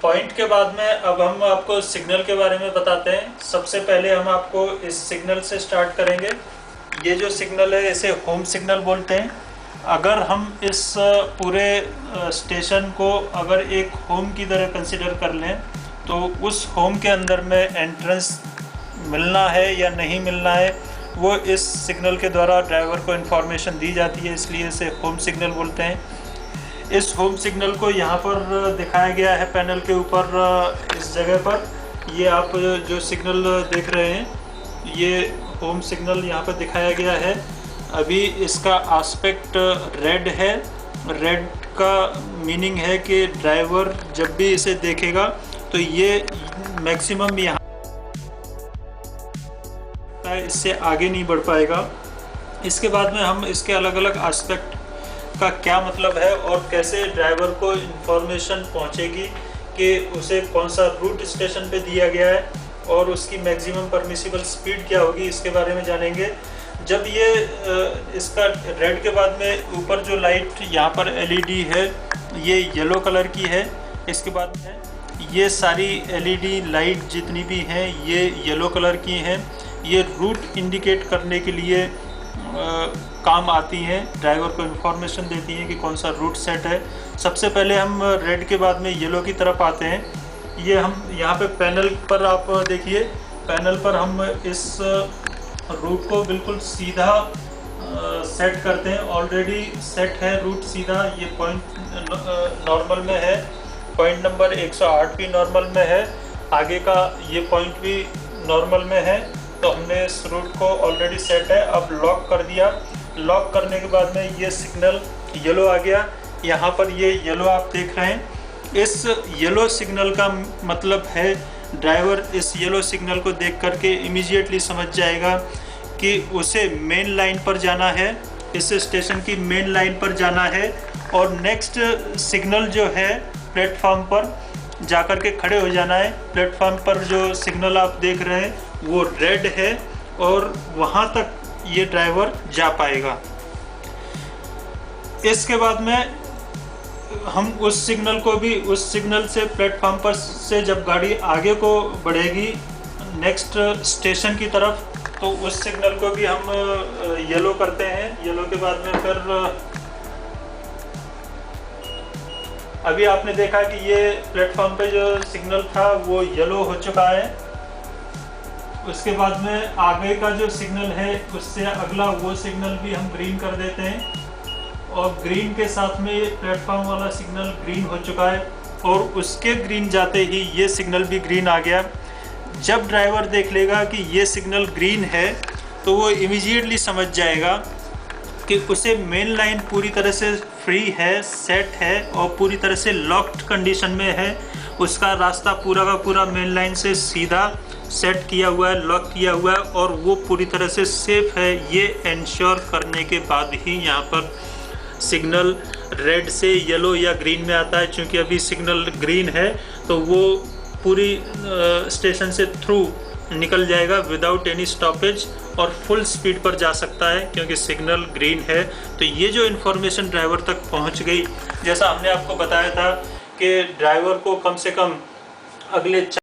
Point के बाद में अब हम आपको सिग्नल के बारे में बताते हैं। सबसे पहले हम आपको इस सिग्नल से स्टार्ट करेंगे। ये जो सिग्नल है इसे होम सिग्नल बोलते हैं। अगर हम इस पूरे स्टेशन को अगर एक होम की तरह कंसिडर कर लें तो उस होम के अंदर में एंट्रेंस मिलना है या नहीं मिलना है वो इस सिग्नल के द्वारा ड्राइवर को इन्फॉर्मेशन दी जाती है, इसलिए इसे होम सिग्नल बोलते हैं। इस होम सिग्नल को यहाँ पर दिखाया गया है पैनल के ऊपर इस जगह पर। ये आप जो सिग्नल देख रहे हैं ये होम सिग्नल यहाँ पर दिखाया गया है। अभी इसका एस्पेक्ट रेड है। रेड का मीनिंग है कि ड्राइवर जब भी इसे देखेगा तो ये मैक्सिमम यहाँ इससे आगे नहीं बढ़ पाएगा। इसके बाद में हम इसके अलग अलग एस्पेक्ट का क्या मतलब है और कैसे ड्राइवर को इन्फॉर्मेशन पहुंचेगी कि उसे कौन सा रूट स्टेशन पे दिया गया है और उसकी मैक्सिमम परमिसिबल स्पीड क्या होगी, इसके बारे में जानेंगे। जब ये इसका रेड के बाद में ऊपर जो लाइट यहाँ पर एलईडी है ये येलो कलर की है। इसके बाद में ये सारी एलईडी लाइट जितनी भी हैं ये येलो कलर की हैं। ये रूट इंडिकेट करने के लिए काम आती हैं, ड्राइवर को इन्फॉर्मेशन देती हैं कि कौन सा रूट सेट है। सबसे पहले हम रेड के बाद में येलो की तरफ आते हैं। ये हम यहाँ पे पैनल पर आप देखिए, पैनल पर हम इस रूट को बिल्कुल सीधा सेट करते हैं। ऑलरेडी सेट है रूट सीधा। ये पॉइंट नॉर्मल में है, पॉइंट नंबर 108 भी नॉर्मल में है, आगे का ये पॉइंट भी नॉर्मल में है। तो हमने इस रूट को ऑलरेडी सेट है। अब लॉक कर दिया। लॉक करने के बाद में ये सिग्नल येलो आ गया। यहाँ पर ये येलो आप देख रहे हैं। इस येलो सिग्नल का मतलब है ड्राइवर इस येलो सिग्नल को देख करके इमीडिएटली समझ जाएगा कि उसे मेन लाइन पर जाना है, इस स्टेशन की मेन लाइन पर जाना है। और नेक्स्ट सिग्नल जो है प्लेटफॉर्म पर जाकर के खड़े हो जाना है। प्लेटफॉर्म पर जो सिग्नल आप देख रहे हैं वो रेड है और वहाँ तक ये ड्राइवर जा पाएगा। इसके बाद में हम उस सिग्नल को भी, उस सिग्नल से प्लेटफॉर्म पर से जब गाड़ी आगे को बढ़ेगी नेक्स्ट स्टेशन की तरफ तो उस सिग्नल को भी हम येलो करते हैं। येलो के बाद में फिर अभी आपने देखा कि ये प्लेटफॉर्म पे जो सिग्नल था वो येलो हो चुका है। उसके बाद में आगे का जो सिग्नल है उससे अगला वो सिग्नल भी हम ग्रीन कर देते हैं और ग्रीन के साथ में ये प्लेटफॉर्म वाला सिग्नल ग्रीन हो चुका है और उसके ग्रीन जाते ही ये सिग्नल भी ग्रीन आ गया। जब ड्राइवर देख लेगा कि ये सिग्नल ग्रीन है तो वो इमीडिएटली समझ जाएगा कि उसे मेन लाइन पूरी तरह से फ्री है, सेट है और पूरी तरह से लॉक्ड कंडीशन में है। उसका रास्ता पूरा का पूरा मेन लाइन से सीधा सेट किया हुआ है, लॉक किया हुआ है और वो पूरी तरह से सेफ है। ये इंश्योर करने के बाद ही यहाँ पर सिग्नल रेड से येलो या ग्रीन में आता है। चूँकि अभी सिग्नल ग्रीन है तो वो पूरी स्टेशन से थ्रू निकल जाएगा विदाउट एनी स्टॉपेज और फुल स्पीड पर जा सकता है क्योंकि सिग्नल ग्रीन है। तो ये जो इन्फॉर्मेशन ड्राइवर तक पहुंच गई, जैसा हमने आपको बताया था कि ड्राइवर को कम से कम अगले